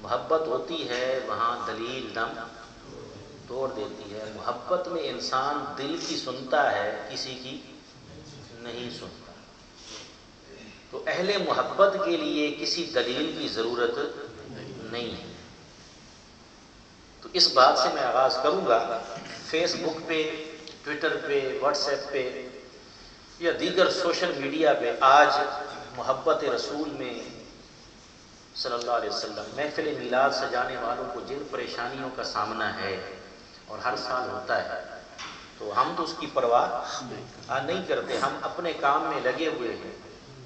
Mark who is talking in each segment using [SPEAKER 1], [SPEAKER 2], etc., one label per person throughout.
[SPEAKER 1] محبت ہوتی ہے وہاں دلیل دم توڑ دیتی ہے. محبت میں انسان دل کی سنتا ہے، کسی کی نہیں سنتا. تو اہل محبت کے لیے کسی دلیل کی ضرورت نہیں ہے. تو اس بات سے میں آغاز کروں گا. فیس بک پہ، ٹویٹر پہ، واٹس ایپ پہ یا دیگر سوشل میڈیا پہ آج محبت رسول میں صلی اللہ علیہ وسلم محفل میلاد سجانے والوں کو جن پریشانیوں کا سامنا ہے اور ہر سال ہوتا ہے، تو ہم تو اس کی پرواہ نہیں کرتے. ہم اپنے کام میں لگے ہوئے ہیں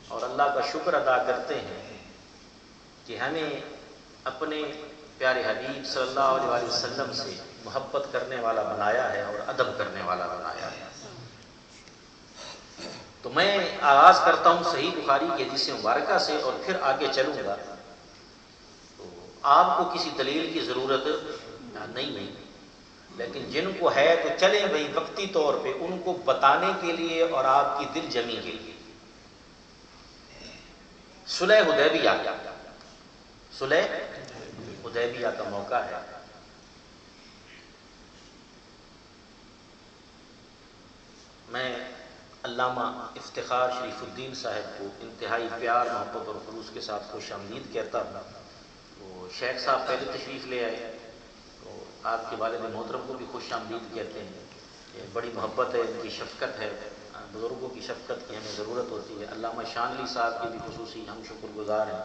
[SPEAKER 1] اور اللہ کا شکر ادا کرتے ہیں کہ ہمیں اپنے پیارے حبیب صلی اللہ علیہ وسلم سے محبت کرنے والا بنایا ہے اور ادب کرنے والا بنایا ہے. تو میں آغاز کرتا ہوں صحیح بخاری کی حدیث مبارکہ سے اور پھر آگے چلوں گا. تو آپ کو کسی دلیل کی ضرورت نہیں ہے، لیکن جن کو ہے تو چلیں بھائی وقتی طور پہ ان کو بتانے کے لیے اور آپ کی دل جمی کے لیے. صلح حدیبیہ کا موقع ہے. میں علامہ افتخار شریف الدین صاحب کو انتہائی پیار، محبت اور خلوص کے ساتھ خوش آمدید کہتا ہوں. تو شیخ صاحب پہلے تشریف لے آئے، تو آپ کے والد محترم کو بھی خوش آمدید کہتے ہیں. یہ بڑی محبت ہے، ان کی شفقت ہے. بزرگوں کی شفقت کی ہمیں ضرورت ہوتی ہے. علامہ شانلی صاحب کی بھی خصوصی ہم شکر گزار ہیں.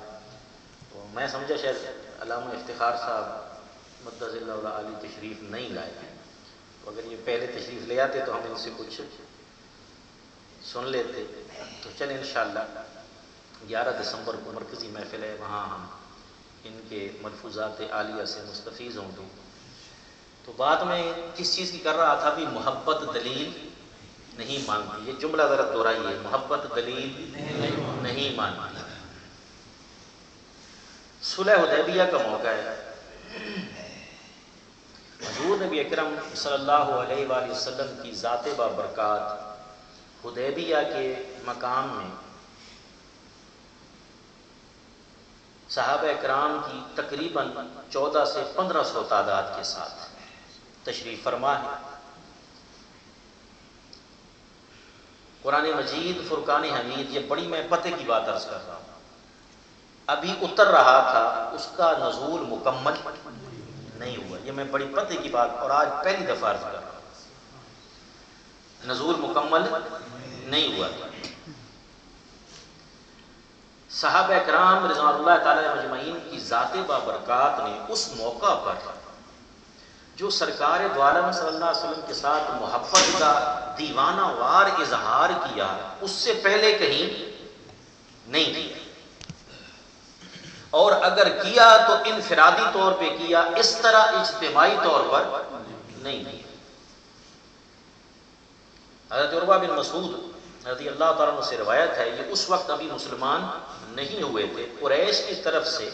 [SPEAKER 1] تو میں سمجھا شاید علامہ افتخار صاحب مدظ اللہ علی تشریف نہیں لائے ہیں، تو اگر یہ پہلے تشریف لے آتے تو ہم ان سے کچھ سن لیتے. تو چلیں انشاءاللہ 11 دسمبر کو مرکزی محفل ہے، وہاں ہم ان کے ملفوظات عالیہ سے مستفیض ہوں گے. تو بات میں کس چیز کی کر رہا تھا بھی محبت دلیل نہیں مانتی. یہ جملہ ذرا دہرائیے، محبت دلیل نہیں مانتی. صلح حدیبیہ کا موقع ہے. حضور نبی اکرم صلی اللہ علیہ وآلہ وسلم کی ذات بابرکات حدیبیہ کے مقام میں صحابہ اکرام کی تقریباً 1400 سے 1500 تعداد کے ساتھ تشریف فرما ہے. قرآن مجید فرقان حمید، یہ بڑی میں پتے کی بات عرض کر رہا ہوں، ابھی اتر رہا تھا، اس کا نزول مکمل نہیں ہوا. یہ میں بڑی پتے کی بات اور آج پہلی دفعہ عرض کر رہا ہوں، نزول مکمل نہیں ہوا تھا. صحابہ اکرام رضوان اللہ تعالی مجمعین کی ذات بابرکات نے اس موقع پر جو سرکار دو عالم صلی اللہ علیہ وسلم کے ساتھ محبت کا دیوانہ وار اظہار کیا، اس سے پہلے کہیں نہیں کیا. اور اگر کیا تو انفرادی طور پہ کیا، اس طرح اجتماعی طور پر نہیں کیا. حضرت عروہ بن مسعود رضی اللہ تعالیٰ عنہ سے روایت ہے، یہ اس وقت ابھی مسلمان نہیں ہوئے تھے. قریش کی طرف سے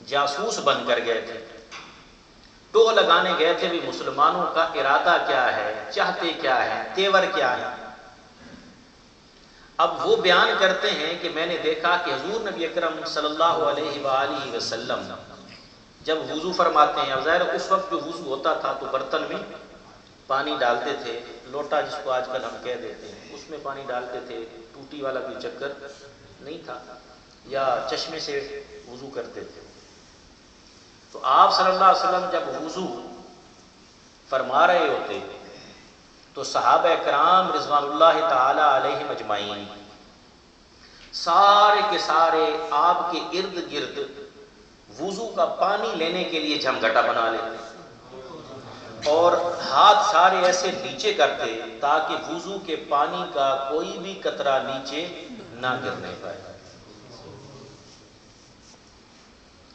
[SPEAKER 1] جاسوس بن کر گئے تھے، ٹو لگانے گئے تھے بھی مسلمانوں کا ارادہ کیا ہے، چاہتے کیا ہے، تیور کیا ہے. اب وہ بیان کرتے ہیں کہ میں نے دیکھا کہ حضور نبی اکرم صلی اللہ علیہ وآلہ وسلم جب وضو فرماتے ہیں، اب ظاہر اس وقت جو وضو ہوتا تھا تو برتن میں پانی ڈالتے تھے، لوٹا جس کو آج کل ہم کہہ دیتے ہیں، اس میں پانی ڈالتے تھے. ٹوٹی والا کوئی چکر نہیں تھا، یا چشمے سے وضو کرتے تھے. تو آپ صلی اللہ علیہ وسلم جب وضو فرما رہے ہوتے تو صحابہ کرام رضوان اللہ تعالی علیہ مجمعین سارے کے سارے آپ کے ارد گرد وضو کا پانی لینے کے لیے جھمگٹا بنا لیتے اور ہاتھ سارے ایسے نیچے کرتے تاکہ وضو کے پانی کا کوئی بھی قطرہ نیچے نہ گرنے پائے.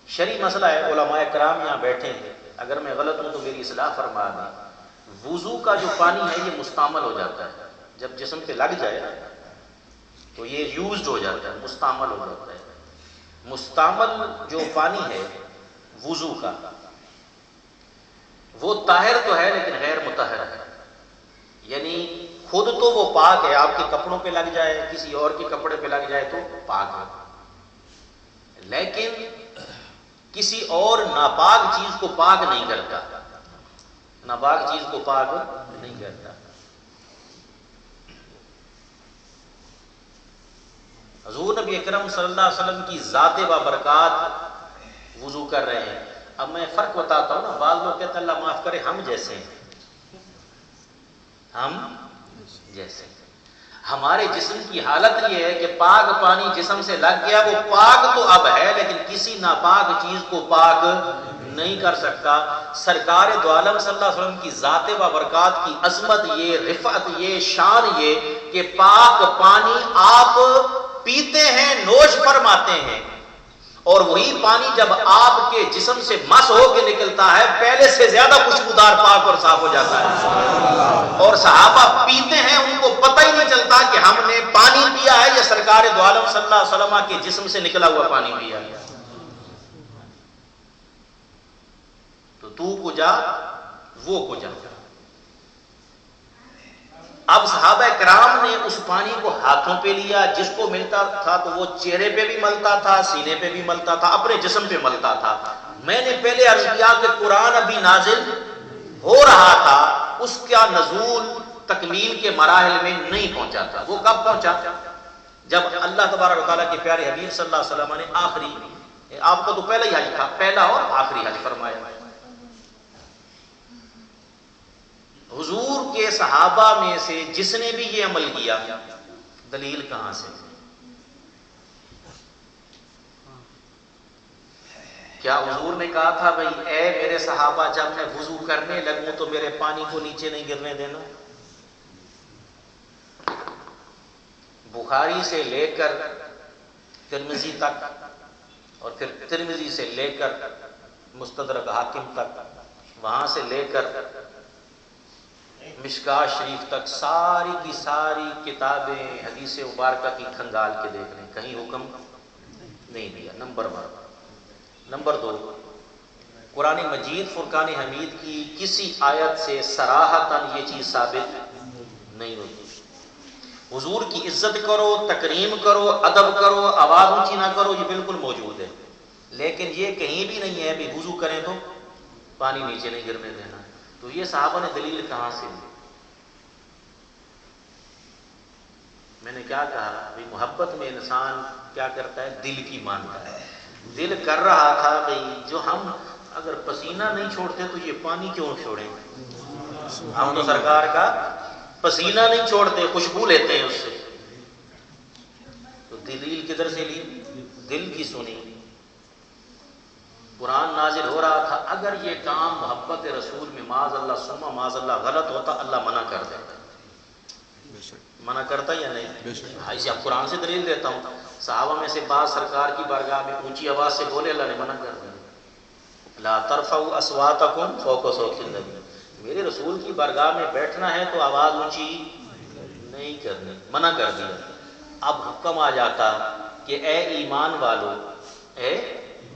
[SPEAKER 1] شرعی مسئلہ ہے، علماء کرام یہاں بیٹھے ہیں، اگر میں غلط ہوں تو میری اصلاح فرما دیں. وضو کا جو پانی ہے یہ مستعمل ہو جاتا ہے، جب جسم پہ لگ جائے تو یہ یوزڈ ہو جاتا ہے، مستعمل ہو جاتا ہے. مستعمل جو پانی ہے وضو کا، وہ طاہر تو ہے لیکن غیر مطہر ہے. یعنی خود تو وہ پاک ہے، آپ کے کپڑوں پہ لگ جائے، کسی اور کے کپڑے پہ لگ جائے تو پاک ہے، لیکن کسی اور ناپاک چیز کو پاک نہیں کرتا، ناپاک چیز کو پاک نہیں کرتا۔ حضور نبی اکرم صلی اللہ علیہ وسلم کی ذات بابرکات وضو کر رہے ہیں۔ اب میں فرق بتاتا ہوں نا، بعض لوگ کہتے ہیں اللہ معاف کرے ہم جیسے ہیں، ہم جیسے ہیں۔ ہمارے جسم کی حالت یہ ہے کہ پاک پانی جسم سے لگ گیا، وہ پاک تو اب ہے لیکن کسی ناپاک چیز کو پاک نہیں کر سکتا۔ سرکار دو عالم صلی اللہ علیہ وسلم کی ذات بابرکات کی عظمت یہ، رفعت یہ، شان یہ کہ پاک پانی آپ پیتے ہیں، نوش فرماتے ہیں، اور وہی پانی جب آپ کے جسم سے مس ہو کے نکلتا ہے پہلے سے زیادہ خوشبودار، پاک اور صاف ہو جاتا ہے، اور صحابہ پیتے ہیں، ان کو پتہ ہی نہیں چلتا کہ ہم نے پانی پیا ہے یا سرکار دو عالم صلی اللہ علیہ وسلم کے جسم سے نکلا ہوا پانی پیا ہے۔ تو کو جا وہ کو جا۔ اب صحابہ کرام نے اس پانی کو ہاتھوں پہ لیا، جس کو ملتا تھا تو وہ چہرے پہ بھی ملتا تھا، سینے پہ بھی ملتا تھا، اپنے جسم پہ ملتا تھا۔ میں نے پہلے عرض کیا کہ قرآن ابھی نازل ہو رہا تھا، اس کا نزول تکمیل کے مراحل میں نہیں پہنچا تھا۔ وہ کب پہنچا؟ جب اللہ تبارک و تعالیٰ کے پیارے حبیب صلی اللہ علیہ وسلم نے آخری، آپ کو تو پہلا ہی حج تھا، پہلا اور آخری حج فرمایا۔ حضور کے صحابہ میں سے جس نے بھی یہ عمل کیا، دلیل کہاں سے؟ کیا حضور نے کہا تھا بھائی اے میرے صحابہ جب میں وضو کرنے لگوں تو میرے پانی کو نیچے نہیں گرنے دینا؟ بخاری سے لے کر ترمذی تک، اور پھر ترمذی سے لے کر مستدرک حاکم تک، وہاں سے لے کر مشکات شریف تک، ساری کی ساری کتابیں حدیث مبارکہ کی کھنگال کے دیکھ لیں، کہیں حکم نہیں دیا۔ نمبر 1۔ نمبر 2، قرآن مجید فرقان حمید کی کسی آیت سے صراحتاً یہ چیز ثابت نہیں ہوتی۔ حضور کی عزت کرو، تکریم کرو، ادب کرو، آواز اونچی نہ کرو، یہ بالکل موجود ہے، لیکن یہ کہیں بھی نہیں ہے بھی وضو کریں تو پانی نیچے نہیں گرنے دینا۔ تو یہ صحابہ نے دلیل کہاں سے لی؟ میں نے کیا کہا بھائی محبت میں انسان کیا کرتا ہے؟ دل کی مانتا ہے۔ دل کر رہا تھا بھائی جو ہم اگر پسینہ نہیں چھوڑتے تو یہ پانی کیوں چھوڑیں؟ ہم تو سرکار کا پسینہ نہیں چھوڑتے، خوشبو لیتے ہیں اس سے۔ تو دلیل کدھر سے لی؟ دل کی سنی۔ قرآن نازل ہو رہا تھا، اگر یہ کام محبت رسول میں معاذ اللہ ثم معاذ اللہ غلط ہوتا اللہ منع کر دیتا۔ منع کرتا یا نہیں؟ اسے اب قرآن سے دلیل دیتا ہوں۔ صحابہ میں سے بعض سرکار کی بارگاہ میں اونچی آواز سے بولے، اللہ نے منع کر دیا، لا ترفعوا اصواتکم فوق صوت النبی، میرے رسول کی بارگاہ میں بیٹھنا ہے تو آواز اونچی نہیں کرنی، منع کر دیا۔ اب حکم آ جاتا کہ اے ایمان والو، اے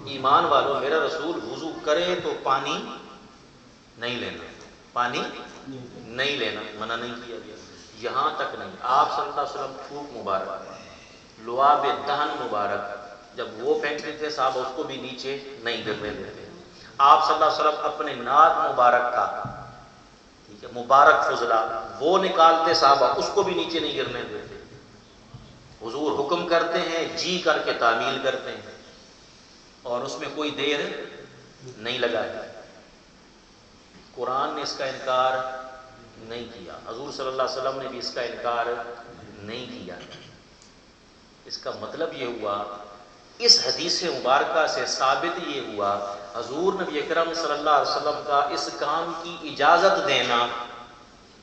[SPEAKER 1] ایمان والو، میرا رسول وضو کرے تو پانی نہیں لینا، پانی نہیں لینا، منع نہیں کیا گیا۔ یہاں تک نہیں، آپ صلی اللہ علیہ وسلم تھوک مبارک، لعاب دہن مبارک جب وہ پھینکتے تھے صاحب اس کو بھی نیچے نہیں گرنے دیتے۔ آپ صلی اللہ علیہ وسلم اپنے ناک مبارک کا، ٹھیک ہے، مبارک فضلہ وہ نکالتے صحابہ، اس کو بھی نیچے نہیں گرنے دیتے۔ حضور حکم کرتے ہیں، جی کر کے تعمیل کرتے ہیں، اور اس میں کوئی دیر نہیں لگائی۔ قرآن نے اس کا انکار نہیں کیا، حضور صلی اللہ علیہ وسلم نے بھی اس کا انکار نہیں کیا۔ اس کا مطلب یہ ہوا، اس حدیث مبارکہ سے ثابت یہ ہوا، حضور نبی اکرم صلی اللہ علیہ وسلم کا اس کام کی اجازت دینا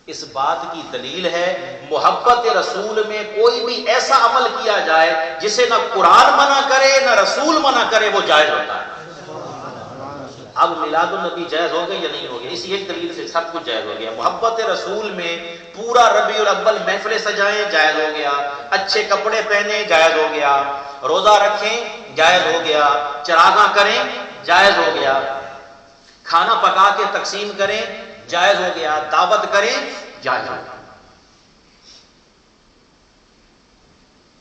[SPEAKER 1] اس بات کی دلیل ہے محبت رسول میں کوئی بھی ایسا عمل کیا جائے جسے نہ قرآن منع کرے نہ رسول منع کرے، وہ جائز ہوتا ہے۔ اب میلاد النبی جائز ہو گیا یا نہیں ہو گیا؟ اسی ایک دلیل سے سب کچھ جائز ہو گیا۔ محبت رسول میں پورا ربیع الاول محفلیں سجائیں، جائز ہو گیا، اچھے کپڑے پہنے، جائز ہو گیا، روزہ رکھیں، جائز ہو گیا، چراغاں کریں، جائز ہو گیا، کھانا پکا کے تقسیم کریں، جائز ہو گیا، دعوت کریں، جائز ہو گیا۔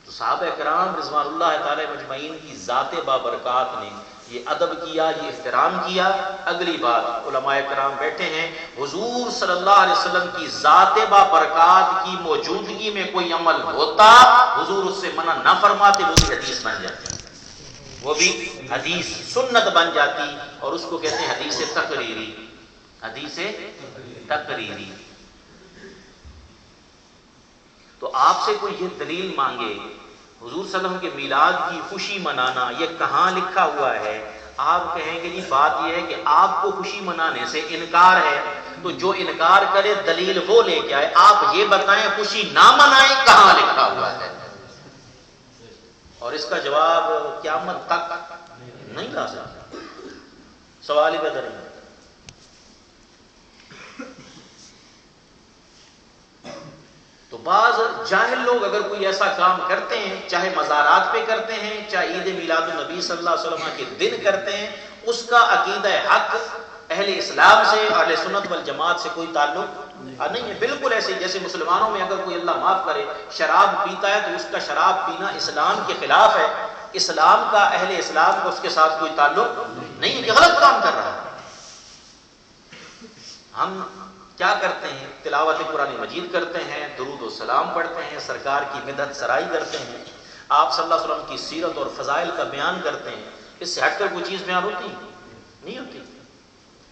[SPEAKER 1] تو صحابہ کرام رضوان اللہ تعالی مجمعین کی ذات بابرکات نے یہ ادب کیا، یہ احترام کیا۔ اگلی بات، علماء کرام بیٹھے ہیں، حضور صلی اللہ علیہ وسلم کی ذات با برکات کی موجودگی میں کوئی عمل ہوتا، حضور اس سے منع نہ فرماتے، وہ بھی حدیث بن جاتی، وہ بھی حدیث سنت بن جاتی، اور اس کو کہتے ہیں حدیث تقریری، حدیث تقریری۔ تو آپ سے کوئی یہ دلیل مانگے حضور صلی اللہ علیہ وسلم کے میلاد کی خوشی منانا یہ کہاں لکھا ہوا ہے، آپ کہیں گے جی بات یہ ہے کہ آپ کو خوشی منانے سے انکار ہے، تو جو انکار کرے دلیل وہ لے کے آئے، آپ یہ بتائیں خوشی نہ منائیں کہاں لکھا ہوا ہے، اور اس کا جواب قیامت تک نہیں لا سکتا، سوال ہی بدل ہے۔ تو بعض جاہل لوگ اگر کوئی ایسا کام کرتے ہیں، چاہے مزارات پہ کرتے ہیں، چاہے عید میلاد النبی صلی اللہ علیہ وسلم کے دن کرتے ہیں، اس کا عقیدہ حق اہل اسلام سے، اہل سنت والجماعت سے کوئی تعلق نہیں ہے۔ بالکل ایسے جیسے مسلمانوں میں اگر کوئی اللہ معاف کرے شراب پیتا ہے تو اس کا شراب پینا اسلام کے خلاف ہے، اسلام کا، اہل اسلام کا اس کے ساتھ کوئی تعلق نہیں ہے کہ غلط کام کر رہا ہے۔ ہم کیا کرتے ہیں؟ تلاوت قرآن مجید کرتے ہیں، درود و سلام پڑھتے ہیں، سرکار کی مدحت سرائی کرتے ہیں، آپ صلی اللہ علیہ وسلم کی سیرت اور فضائل کا بیان کرتے ہیں، اس سے ہٹ کر کوئی چیز بیان ہوتی نہیں ہوتی۔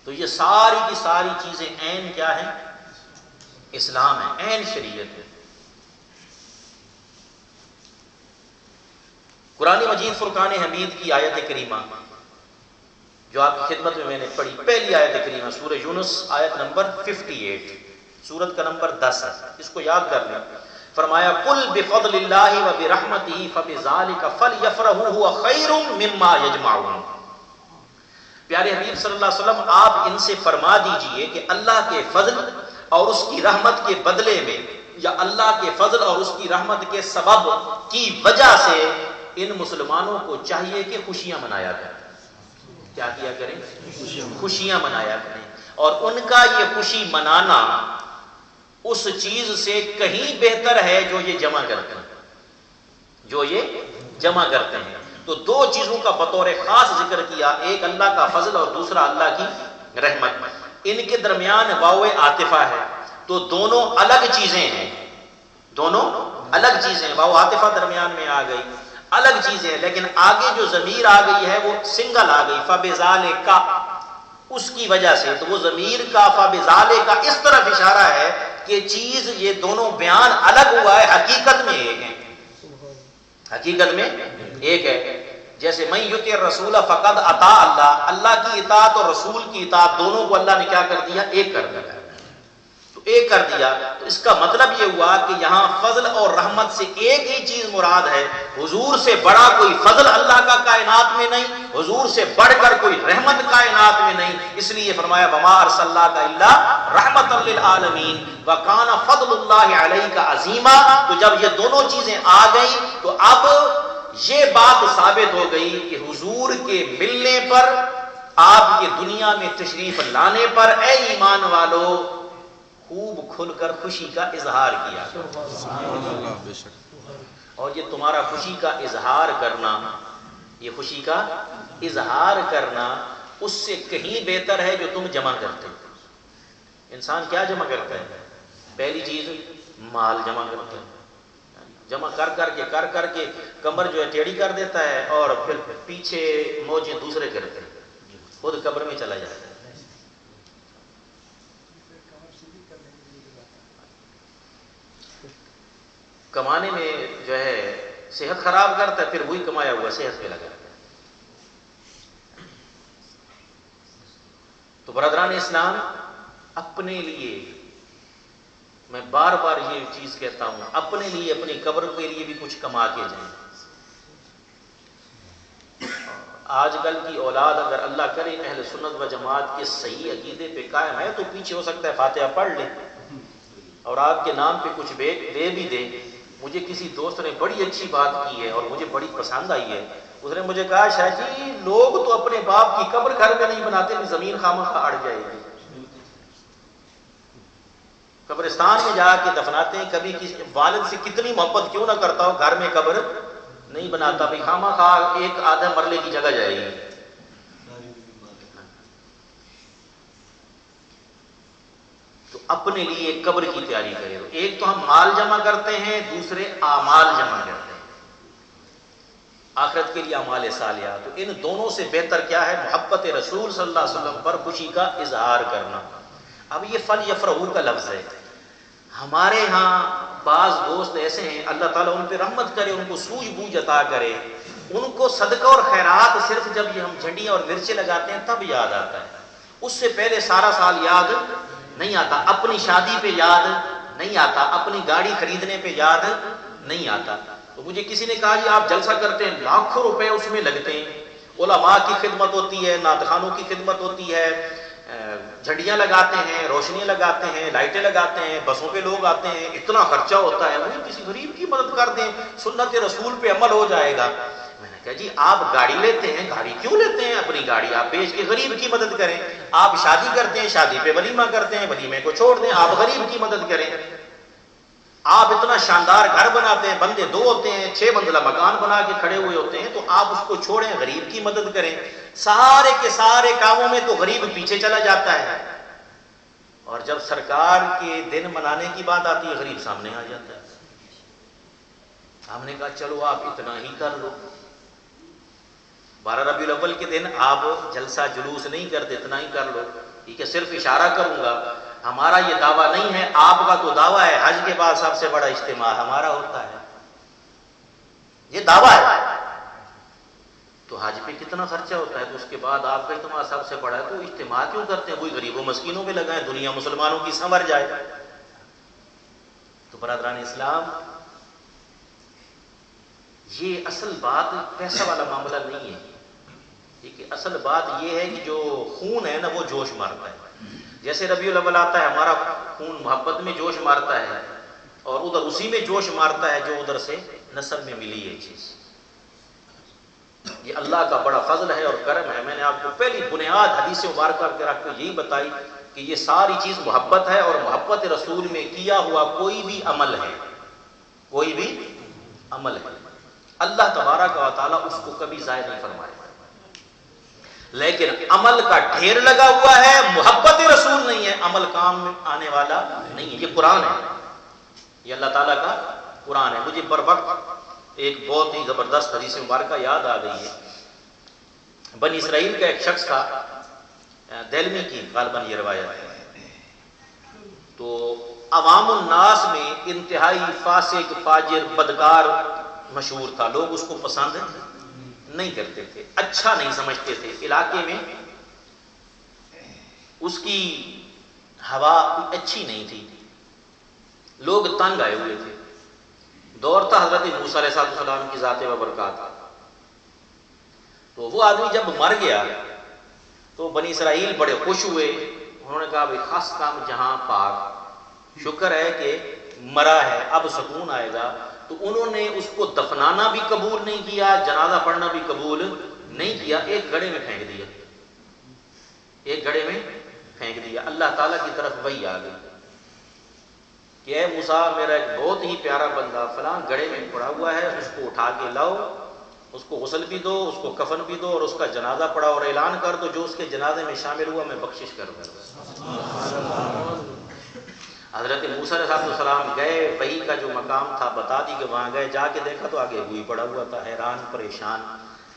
[SPEAKER 1] تو یہ ساری کی ساری چیزیں عین کیا ہیں؟ اسلام ہے، عین شریعت ہے۔ قرآن مجید فرقان حمید کی آیت کریمہ جو آپ کی خدمت میں نے پڑھی، پہلی آیت کریمہ سورہ یونس آیت نمبر 58، سورت کا نمبر 10 ہے، اس کو یاد کر لیں۔ فرمایا قل بفضل اللہ وبرحمتہ فبذلک فلیفرحوا هو خیر مما یجمعون۔ پیارے حبیب صلی اللہ علیہ وسلم آپ ان سے فرما دیجئے کہ اللہ کے فضل اور اس کی رحمت کے بدلے میں، یا اللہ کے فضل اور اس کی رحمت کے سبب کی وجہ سے ان مسلمانوں کو چاہیے کہ خوشیاں منایا کریں۔ کیا کیا کریں؟ خوشیاں منایا کریں، اور ان کا یہ خوشی منانا اس چیز سے کہیں بہتر ہے جو یہ جمع کرتے ہیں، جو یہ جمع کرتے ہیں۔ تو دو چیزوں کا بطور خاص ذکر کیا، ایک اللہ کا فضل اور دوسرا اللہ کی رحمت۔ ان کے درمیان واو عاطفہ ہے، تو دونوں الگ چیزیں ہیں، دونوں الگ چیزیں، واو عاطفہ درمیان میں آ گئی، الگ چیزیں ہیں، لیکن آگے جو ضمیر آ گئی ہے وہ سنگل آ گئی، فبذالک، اس کی وجہ سے۔ تو وہ ضمیر کا فبذالک اس طرف اشارہ ہے کہ چیز یہ دونوں بیان الگ ہوا ہے، حقیقت میں ایک ہے، حقیقت میں ایک ہے۔ جیسے من یطع الرسول فقد اطاع اللہ، اللہ کی اطاعت اور رسول کی اطاعت دونوں کو اللہ نے کیا کر دیا؟ ایک کر دیا، تو ایک کر دیا۔ تو اس کا مطلب یہ ہوا کہ یہاں فضل اور رحمت سے ایک ہی چیز مراد ہے، حضور سے بڑا کوئی فضل اللہ کا کائنات میں نہیں، حضور سے بڑھ کر کوئی رحمت کائنات میں نہیں، اس لیے فرمایا وما ارسلناک الا رحمۃ للعالمین وکان فضل اللہ علیک عظیما۔ تو جب یہ دونوں چیزیں آ گئیں تو اب یہ بات ثابت ہو گئی کہ حضور کے ملنے پر، آپ کے دنیا میں تشریف لانے پر، اے ایمان والو خوب کھل کر خوشی کا اظہار کیا، اور یہ تمہارا خوشی کا اظہار کرنا، یہ خوشی کا اظہار کرنا اس سے کہیں بہتر ہے جو تم جمع کرتے ہو۔ انسان کیا جمع کرتا ہے؟ پہلی چیز مال جمع کرتا ہے، جمع کر کر کے کمر جو ہے ٹیڑھی کر دیتا ہے، اور پھر پیچھے موجیں دوسرے کرتے ہیں، خود قبر میں چلا جاتا ہے۔ کمانے میں جو ہے صحت خراب کرتا ہے، پھر وہی کمایا ہوا صحت پہ لگاتا ہے۔ تو برادران اسلام، اپنے لیے میں بار بار یہ چیز کہتا ہوں، اپنے لیے، اپنی قبر کے لیے بھی کچھ کما کے جائیں۔ آج کل کی اولاد اگر اللہ کرے اہل سنت و جماعت کے صحیح عقیدے پہ قائم ہے تو پیچھے ہو سکتا ہے فاتحہ پڑھ لیں اور آپ کے نام پہ کچھ دے بھی دیں۔ مجھے کسی دوست نے بڑی اچھی بات کی ہے اور مجھے بڑی پسند آئی ہے، اس نے مجھے کہا شاہ جی لوگ تو اپنے باپ کی قبر گھر میں نہیں بناتے، زمین خامخواہ اڑ جائے گی، قبرستان میں جا کے دفناتے ہیں۔ کبھی کسی والد سے کتنی محبت کیوں نہ کرتا ہو، گھر میں قبر نہیں بناتا، بھائی خامخواہ ایک آدھا مرلے کی جگہ جائے گی۔ اپنے لیے قبر کی تیاری کرے. ایک تو ہم مال جمع کرتے ہیں، دوسرے اعمال جمع کرتے ہیں آخرت کے لیے اعمال صالحہ. تو ان دونوں سے بہتر کیا ہے؟ محبت رسول صلی اللہ علیہ وسلم پر خوشی کا اظہار کرنا. اب یہ فلیفرحوا کا لفظ ہے. ہمارے ہاں بعض دوست ایسے ہیں، اللہ تعالیٰ ان پہ رحمت کرے، ان کو سوجھ بوجھ عطا کرے، ان کو صدقہ اور خیرات صرف جب یہ ہم جھنڈیاں اور مرچیں لگاتے ہیں تب یاد آتا ہے. اس سے پہلے سارا سال یاد نہیں آتا. اپنی شادی پہ یاد نہیں آتا، اپنی گاڑی خریدنے پہ یاد نہیں آتا. تو مجھے کسی نے کہا جی آپ جلسہ کرتے ہیں، لاکھوں روپے اس میں لگتے ہیں، علماء کی خدمت ہوتی ہے، نعت خوانوں کی خدمت ہوتی ہے، جھنڈیاں لگاتے ہیں، روشنیاں لگاتے ہیں، لائٹیں لگاتے ہیں، بسوں پہ لوگ آتے ہیں، اتنا خرچہ ہوتا ہے، مجھے کسی غریب کی مدد کر دیں، سنت رسول پہ عمل ہو جائے گا. میں نے کہا جی آپ گاڑی لیتے ہیں، گاڑی کیوں لیتے ہیں؟ اپنی گاڑی آپ بیچ کے غریب کی مدد کریں. آپ شادی کرتے ہیں، شادی پہ ولیمہ کرتے ہیں، ولیمے کو چھوڑ دیں، آپ غریب کی مدد کریں. آپ اتنا شاندار گھر بناتے ہیں، بندے دو ہوتے ہیں، 6 منزلہ مکان بنا کے کھڑے ہوئے ہوتے ہیں، تو آپ اس کو چھوڑیں، غریب کی مدد کریں. سارے کے سارے کاموں میں تو غریب پیچھے چلا جاتا ہے، اور جب سرکار کے دن منانے کی بات آتی ہے غریب سامنے آ جاتا ہے. ہم نے کہا چلو آپ اتنا ہی کر لو، 12 ربیع الاول کے دن آپ جلسہ جلوس نہیں کرتے، اتنا ہی کر لو. ٹھیک ہے، صرف اشارہ کروں گا، ہمارا یہ دعویٰ نہیں ہے. آپ کا تو دعویٰ ہے حج کے بعد سب سے بڑا اجتماع ہمارا ہوتا ہے، یہ دعویٰ ہے. تو حج پہ کتنا خرچہ ہوتا ہے، تو اس کے بعد آپ کا اجتماع سب سے بڑا ہے، تو اجتماع کیوں کرتے ہیں؟ کوئی غریبوں مسکینوں پہ لگائیں، دنیا مسلمانوں کی سنور جائے. تو برادران اسلام، یہ اصل بات پیسہ والا معاملہ نہیں ہے. ٹھیک ہے، اصل بات یہ ہے کہ جو خون ہے نا وہ جوش مارتا ہے. جیسے ربیع الاول آتا ہے، ہمارا خون محبت میں جوش مارتا ہے، اور ادھر اسی میں جوش مارتا ہے جو ادھر سے نسب میں ملی ہے چیز. یہ اللہ کا بڑا فضل ہے اور کرم ہے. میں نے آپ کو پہلی بنیاد حدیث مبارکہ کے رکھ کے یہی بتائی کہ یہ ساری چیز محبت ہے، اور محبت رسول میں کیا ہوا کوئی بھی عمل ہے، کوئی بھی عمل ہے، اللہ تبارک و تعالیٰ اس کو کبھی ضائع نہیں فرمائے. لیکن عمل کا ڈھیر لگا ہوا ہے، محبت رسول نہیں ہے، عمل کام میں آنے والا نہیں ہے. یہ قرآن ہے، یہ اللہ تعالیٰ کا قرآن ہے. مجھے بر وقت ایک بہت ہی زبردست حدیث مبارکہ یاد آ گئی ہے. بنی اسرائیل کا ایک شخص تھا، دہلوی کی غالباً یہ روایت ہے. تو عوام الناس میں انتہائی فاسق، فاجر، بدکار مشہور تھا. لوگ اس کو پسند نہیں کرتے تھے، اچھا نہیں سمجھتے تھے. علاقے میں اس کی ہوا اچھی نہیں تھی، لوگ تنگ آئے ہوئے تھے. دور تھا حضرت موسیٰ علیہ السلام کی ذات و برکات. تو وہ آدمی جب مر گیا تو بنی اسرائیل بڑے خوش ہوئے. انہوں نے کہا بھائی خاص کام جہاں پاک، شکر ہے کہ مرا ہے، اب سکون آئے گا. تو انہوں نے اس کو دفنانا بھی قبول نہیں کیا، جنازہ پڑھنا بھی قبول نہیں کیا، ایک گڑھے میں پھینک دیا، ایک گڑھے میں پھینک دیا. اللہ تعالیٰ کی طرف وحی آ گئی کہ اے موسیٰ، میرا ایک بہت ہی پیارا بندہ فلاں گڑھے میں پڑا ہوا ہے، اس کو اٹھا کے لاؤ، اس کو غسل بھی دو، اس کو کفن بھی دو، اور اس کا جنازہ پڑھا، اور اعلان کر دو جو اس کے جنازے میں شامل ہوا میں بخشش کر دوں. حضرت موسیٰ علیہ السلام گئے، وحی کا جو مقام تھا بتا دی کہ وہاں گئے، جا کے دیکھا تو آگے وہی پڑا ہوا تھا، حیران پریشان.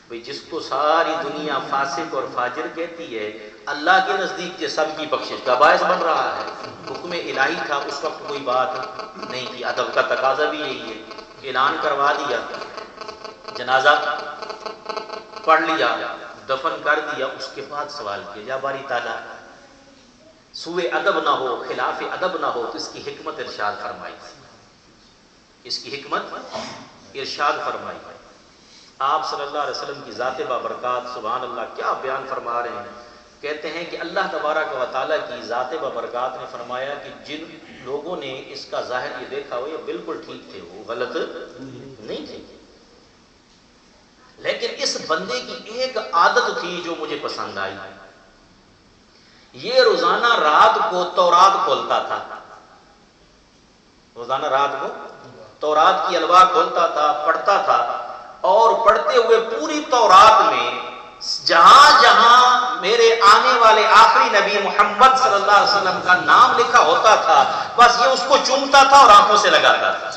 [SPEAKER 1] بھئی جس کو ساری دنیا فاسق اور فاجر کہتی ہے، اللہ کے نزدیک یہ سب کی بخشش کا باعث بن رہا ہے. حکم الہی تھا، اس وقت کوئی بات نہیں کی. ادب کا تقاضا بھی یہی ہے، اعلان کروا دیا، جنازہ پڑھ لیا، دفن کر دیا. اس کے بعد سوال کیا، یا باری تعالیٰ سوء ادب نہ ہو، خلاف ادب نہ ہو، تو اس کی حکمت ارشاد فرمائی، اس کی حکمت ارشاد فرمائی. آپ صلی اللہ علیہ وسلم کی ذات بابرکات، سبحان اللہ، کیا بیان فرما رہے ہیں. کہتے ہیں کہ اللہ تبارک و تعالیٰ کی ذات بابرکات نے فرمایا کہ جن لوگوں نے اس کا ظاہر یہ دیکھا ہو، یہ بالکل ٹھیک تھے، وہ غلط نہیں تھے. لیکن اس بندے کی ایک عادت تھی جو مجھے پسند آئی. یہ روزانہ رات کو تورات کھولتا تھا، روزانہ رات کو تورات کی الواح کھولتا تھا، پڑھتا تھا، اور پڑھتے ہوئے پوری تورات میں جہاں جہاں میرے آنے والے آخری نبی محمد صلی اللہ علیہ وسلم کا نام لکھا ہوتا تھا، بس یہ اس کو چومتا تھا اور آنکھوں سے لگاتا تھا،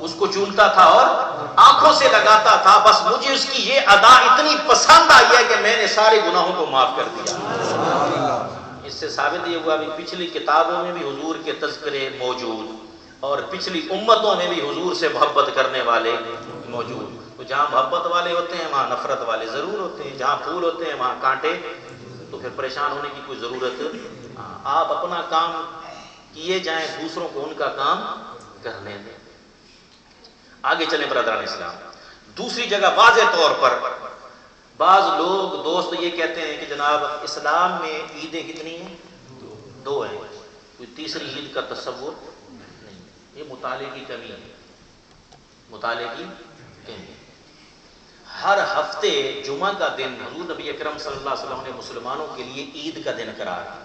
[SPEAKER 1] اس کو چومتا تھا اور آنکھوں سے لگاتا تھا، بس مجھے اس کی یہ ادا اتنی پسند آئی ہے کہ میں نے سارے گناہوں کو معاف کر دیا۔ اس سے ثابت یہ ہوا بھی پچھلی کتابوں میں بھی حضور کے تذکرے موجود اور پچھلی امتوں میں بھی حضور سے محبت کرنے والے موجود۔ تو جہاں محبت والے ہوتے ہیں وہاں نفرت والے ضرور ہوتے ہیں، جہاں پھول ہوتے ہیں وہاں کانٹے، تو پھر پریشان ہونے کی کوئی ضرورت نہیں۔ آپ اپنا کام کیے جائیں، دوسروں کو ان کا کام کرنے دیں۔ آگے چلیں برادران اسلام، دوسری جگہ واضح طور پر بعض لوگ دوست یہ کہتے ہیں کہ جناب اسلام میں عیدیں کتنی ہیں؟ دو ہیں، کوئی تیسری عید کا تصور نہیں۔ یہ مطالعے کی کمی ہے، مطالعے کی کمی۔ ہر ہفتے جمعہ کا دن حضور نبی اکرم صلی اللہ علیہ وسلم نے مسلمانوں کے لیے عید کا دن قرار دیا۔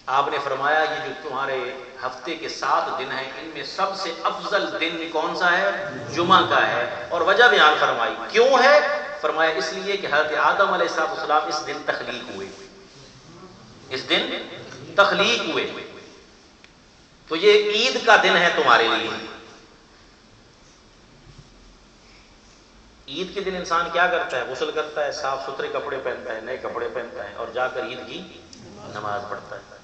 [SPEAKER 1] آپ نے فرمایا یہ جو تمہارے ہفتے کے 7 دن ہیں ان میں سب سے افضل دن کون سا ہے؟ جمعہ کا ہے۔ اور وجہ بیان فرمائی، کیوں ہے؟ فرمایا اس لیے کہ حضرت آدم علیہ السلام اس دن تخلیق ہوئے، اس دن تخلیق ہوئے، تو یہ عید کا دن ہے تمہارے لیے۔ عید کے دن انسان کیا کرتا ہے؟ غسل کرتا ہے، صاف ستھرے کپڑے پہنتا ہے، نئے کپڑے پہنتا ہے اور جا کر عید کی نماز پڑھتا ہے۔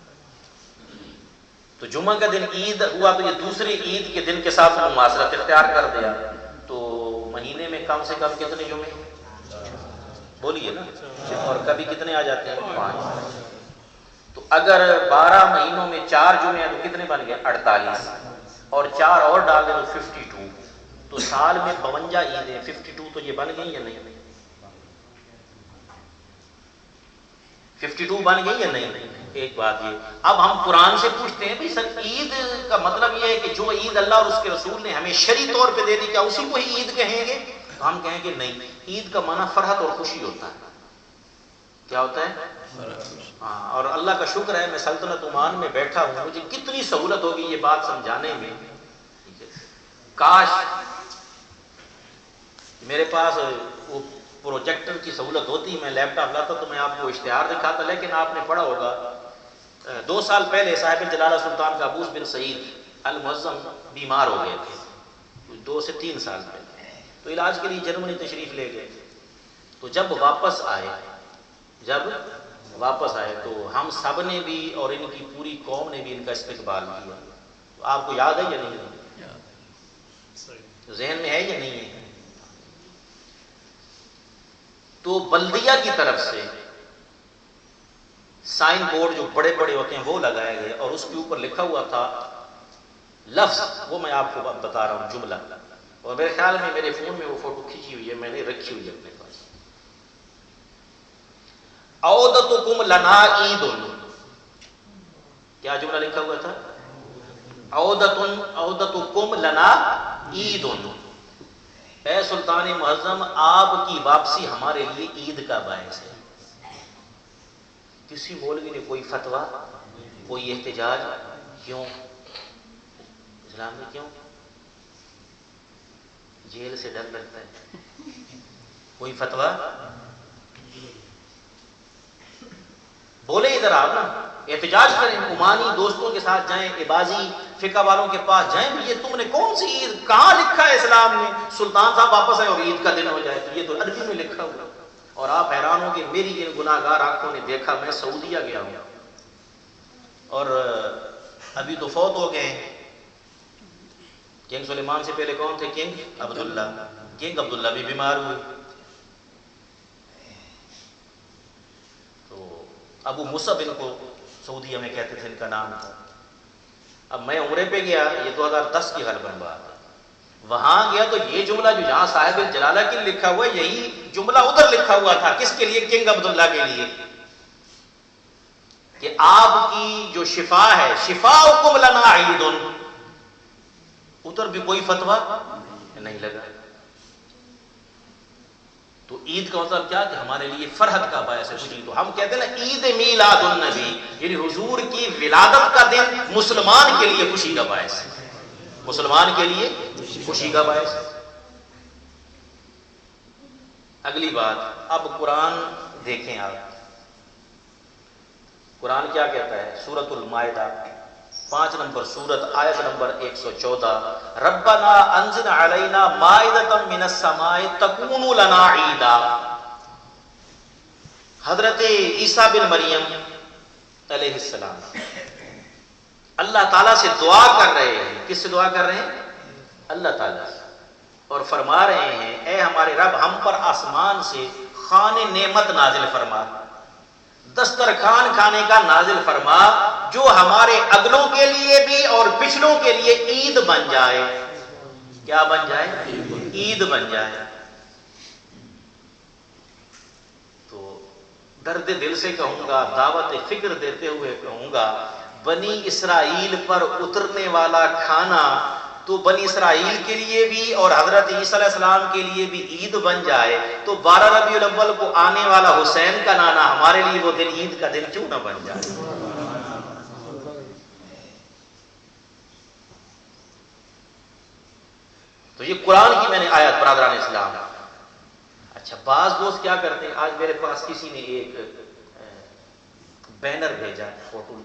[SPEAKER 1] تو جمعہ کا دن عید ہوا تو یہ دوسری عید کے دن کے ساتھ مماثلت اختیار کر دیا۔ تو مہینے میں کم سے کم کتنے جمعے؟ بولیے نا، اور کبھی کتنے آ جاتے ہیں؟ 5۔ تو اگر 12 مہینوں میں 4 جمعے ہیں تو کتنے بن گئے؟ 48، اور 4 اور ڈال دیں تو 52۔ تو سال میں 52 عیدیں، 52 تو یہ بن گئی یا نہیں؟ 52 بن گئی یا نہیں؟ ایک بات یہ، اب ہم قرآن سے پوچھتے ہیں بھائی سر عید کا مطلب یہ ہے کہ جو عید اللہ اور اس کے رسول نے ہمیں شرعی طور پہ دے دی کیا اسی کو ہی عید کہیں گے؟ تو ہم کہیں گے نہیں، عید کا معنی فرحت اور خوشی ہوتا ہے۔ کیا ہوتا ہے؟ ہاں، اور اللہ کا شکر ہے میں سلطنت عمان میں بیٹھا ہوں، مجھے کتنی سہولت ہوگی یہ بات سمجھانے میں۔ کاش میرے پاس وہ پروجیکٹر کی سہولت ہوتی، میں لیپ ٹاپ لاتا تو میں آپ کو اشتہار دکھاتا، لیکن آپ نے پڑھا ہوگا 2 سال پہلے صاحب جلالہ سلطان قابوس بن سعید المعظم بیمار ہو گئے تھے، 2 سے 3 سال پہلے، تو علاج کے لیے جرمنی تشریف لے گئے۔ تو جب واپس آئے تو ہم سب نے بھی اور ان کی پوری قوم نے بھی ان کا استقبال کیا۔ تو آپ کو یاد ہے یا نہیں؟ ذہن میں ہے یا نہیں ہے؟ تو بلدیہ کی طرف سے سائن بورڈ جو بڑے بڑے ہوتے ہیں وہ لگائے گئے اور اس کے اوپر لکھا ہوا تھا لفظ، وہ میں آپ کو بتا رہا ہوں جملہ، اور میرے خیال میں میرے فون میں وہ فوٹو کھینچی ہوئی ہے، میں نے رکھی ہوئی ہے اپنے پاس۔ عودتکم لنا عید، کیا جملہ لکھا ہوا تھا؟ عودتکم لنا عید، اے سلطان معظم آپ کی واپسی ہمارے لیے عید کا باعث ہے۔ کسی مولوی نے کوئی فتویٰ، کوئی احتجاج؟ کیوں؟ اسلام میں کیوں؟ جیل سے ڈر لگتا ہے؟ کوئی فتویٰ بولے ادھر آپ نا، احتجاج کریں، عمانی دوستوں کے ساتھ جائیں، عبازی فقہ والوں کے پاس جائیں، یہ تم نے کون سی عید، کہاں لکھا ہے اسلام میں سلطان صاحب واپس آئے اور عید کا دن ہو جائے؟ تو یہ تو عربی میں لکھا ہوا۔ اور آپ حیران ہو کہ میری ان گناہگار آنکھوں نے دیکھا، میں سعودیہ گیا ہوں اور ابھی تو فوت ہو گئے ہیں۔ کنگ سلیمان سے پہلے کون تھے؟ کنگ عبداللہ۔ کنگ عبداللہ بھی بیمار ہوئے، تو ابو مصعب ان کو سعودیہ میں کہتے تھے، ان کا نام تھا۔ اب میں عمرے پہ گیا، یہ 2010 کی غالباً بات ہے، وہاں گیا تو یہ جملہ جو جہاں صاحب الجلالہ کے لیے لکھا ہوا ہے یہی جملہ ادھر لکھا ہوا تھا۔ کس کے لیے؟ کنگ عبداللہ کے لیے، کہ آپ کی جو شفا ہے، شفاؤکم لنا عید، ادھر بھی کوئی فتویٰ نہیں لگا۔ تو عید کا مطلب کیا کہ ہمارے لیے فرحت کا باعث ہے، خوشی۔ تو ہم کہتے ہیں نا عید میلاد النبی، یعنی حضور کی ولادت کا دن مسلمان کے لیے خوشی کا باعث ہے، مسلمان کے لیے خوشی کا باعث ہے۔ اگلی بات، اب قرآن دیکھیں آپ قرآن کیا کہتا ہے؟ سورۃ المائدہ 5 نمبر سورت آیت نمبر 114، ربنا انزل علینا مائدۃ من السماء تکون لنا عیدا۔ حضرت عیسیٰ بن مریم علیہ السلام اللہ تعالیٰ سے دعا کر رہے ہیں۔ کس سے دعا کر رہے ہیں؟ اللہ تعالیٰ سے، اور فرما رہے ہیں اے ہمارے رب ہم پر آسمان سے خوان نعمت نازل فرما، دسترخوان کھانے کا نازل فرما، جو ہمارے اگلوں کے لیے بھی اور پچھلوں کے لیے عید بن جائے۔ کیا بن جائے؟ عید بن جائے۔ تو درد دل سے کہوں گا، دعوت فکر دیتے ہوئے کہوں گا، بنی اسرائیل پر اترنے والا کھانا تو بنی اسرائیل کے لیے بھی اور حضرت عیسیٰ علیہ السلام کے لیے بھی عید بن جائے، تو 12 ربیع الاول کو آنے والا حسین کا نانا ہمارے لیے وہ دن عید کا دن کیوں نہ بن جائے؟ تو یہ قرآن کی میں نے آیت برادران اسلام۔ اچھا، بعض دوست کیا کرتے ہیں، آج میرے پاس کسی نے ایک بینر بھیجا، فوٹو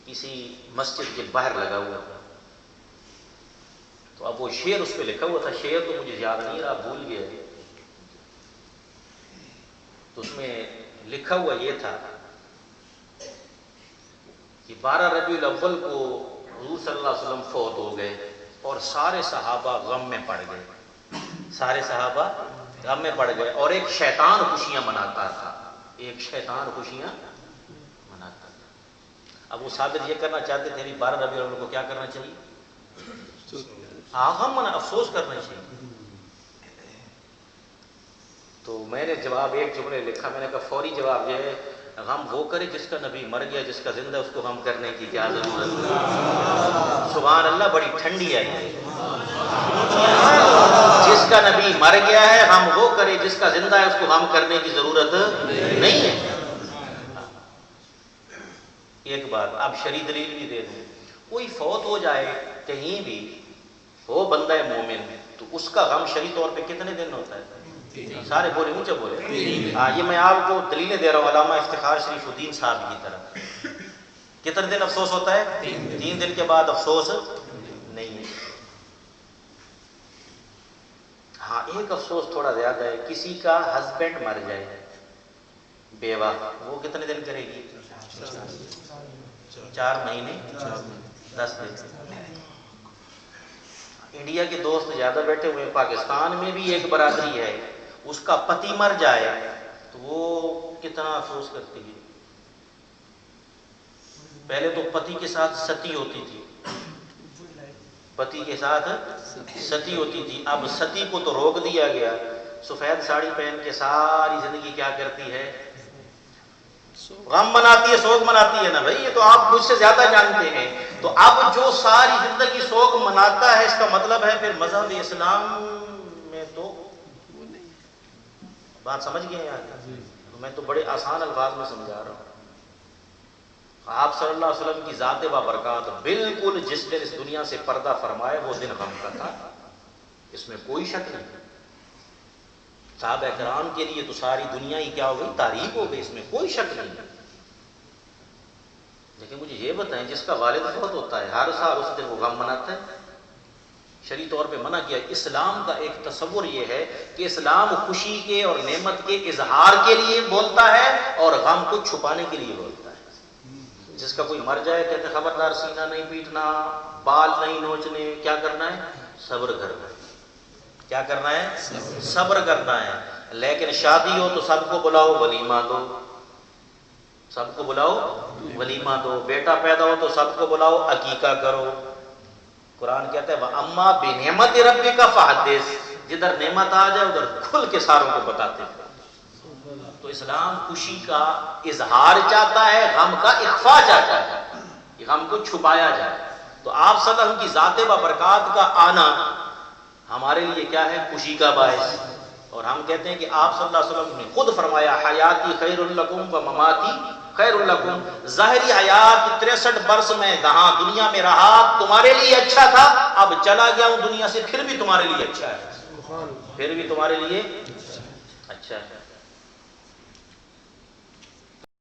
[SPEAKER 1] کسی مسجد کے باہر لگا ہوا تھا، تو اب وہ شعر اس پہ لکھا ہوا تھا، شعر تو مجھے یاد نہیں رہا، بھول گیا، تو اس میں لکھا ہوا یہ تھا کہ 12 ربیع الاول کو حضور صلی اللہ علیہ وسلم فوت ہو گئے اور سارے صحابہ غم میں پڑ گئے، سارے صحابہ غم میں پڑ گئے، اور ایک شیطان خوشیاں مناتا تھا، ایک شیطان خوشیاں مناتا تھا۔ اب وہ ثابت یہ کرنا چاہتے تھے کہ 12 ربیع الاول کو کیا کرنا چاہیے؟ غم منا، افسوس کرنا چاہیے۔ تو میں نے جواب ایک جملے لکھا، میں نے کہا فوری جواب یہ ہے، غم وہ کرے جس کا نبی مر گیا، جس کا زندہ اس کو غم کرنے کی کیا ضرورت ہے؟ سبحان اللہ، بڑی ٹھنڈی ہے یہ۔ جس کا نبی مر گیا ہے غم وہ کرے، جس کا زندہ ہے اس کو غم کرنے کی ضرورت نہیں ہے۔ ایک بات اب شرعی دلیل بھی دے دوں، کوئی فوت ہو جائے کہیں بھی وہ بندہ مومن، تو اس کا غم شرعی طور پہ کتنے دن ہوتا ہے؟ سارے بولے، اونچے بولے۔ یہ میں آپ کو دلیلیں دے رہا ہوں علامہ افتخار شریف الدین صاحب کی طرح۔ کتنے دن افسوس ہوتا ہے؟ 3 دن کے بعد افسوس نہیں ہے۔ ہاں ایک افسوس تھوڑا زیادہ ہے، کسی کا ہسبینڈ مر جائے، بیوہ، وہ کتنے دن کرے گی؟ 4 مہینے 10 دن۔ انڈیا کے دوست زیادہ بیٹھے ہوئے ہیں، پاکستان میں بھی ایک برادری ہے، اس کا پتی مر جائے تو وہ کتنا افسوس کرتی ہے۔ پہلے تو پتی کے ساتھ ستی ہوتی تھی، پتی کے ساتھ ستی ہوتی تھی، اب ستی کو تو روک دیا گیا، سفید ساڑی پہن کے ساری زندگی کیا کرتی ہے؟ غم مناتی ہے، سوگ مناتی ہے نا بھائی، یہ تو آپ مجھ سے زیادہ جانتے ہیں۔ تو اب جو ساری زندگی سوگ مناتا ہے، اس کا مطلب ہے پھر مذہب اسلام میں تو بات سمجھ گئے یار؟ میں تو بڑے آسان الفاظ میں سمجھا رہا ہوں۔ آپ صلی اللہ علیہ وسلم کی ذات بابرکات بالکل جس دن اس دنیا سے پردہ فرمائے وہ دن غم کا تھا، اس میں کوئی شک نہیں۔ صحابہ کرام کے لیے تو ساری دنیا ہی کیا ہو گئی؟ تاریخ ہو گئی، اس میں کوئی شک نہیں۔ لیکن مجھے یہ بتائیں، جس کا والد فوت ہوتا ہے ہر سال اس دن وہ غم مناتا ہے؟ شرعی طور پہ منع کیا۔ اسلام کا ایک تصور یہ ہے کہ اسلام خوشی کے اور نعمت کے اظہار کے لیے بولتا ہے اور غم کو چھپانے کے لیے بولتا ہے۔ جس کا کوئی مر جائے کہتے ہیں خبردار سینہ نہیں پیٹنا، بال نہیں نوچنے، کیا کرنا ہے؟ صبر کرنا ہے۔ کیا کرنا ہے؟ صبر کرنا ہے۔ لیکن شادی ہو تو سب کو بلاؤ، ولیمہ دو، سب کو بلاؤ ولیمہ دو۔ بیٹا پیدا ہو تو سب کو بلاؤ، عقیقہ کرو۔ قرآن کہتا ہے وَأَمَّا بِنِعْمَتِ رَبِّكَ فَحَدِّثْ، جدھر نعمت آ جائے ادھر کھل کے ساروں کو بتاتے ہیں۔ تو اسلام خوشی کا اظہار چاہتا ہے، غم کا اخفاء چاہتا ہے، غم کو چھپایا جائے۔ تو آپ صلی اللہ علیہ وسلم کی ذات بابرکات کا آنا ہمارے لیے کیا ہے؟ خوشی کا باعث۔ اور ہم کہتے ہیں کہ آپ صلی اللہ علیہ وسلم نے خود فرمایا حیاتی خیر لکم و مماتی خیر لکم، ظاہری حیات 63 برس میں جہاں دنیا میں رہا تمہارے لیے اچھا تھا، اب چلا گیا ہوں دنیا سے، پھر بھی تمہارے لیے اچھا ہے، پھر بھی تمہارے لیے اچھا ہے۔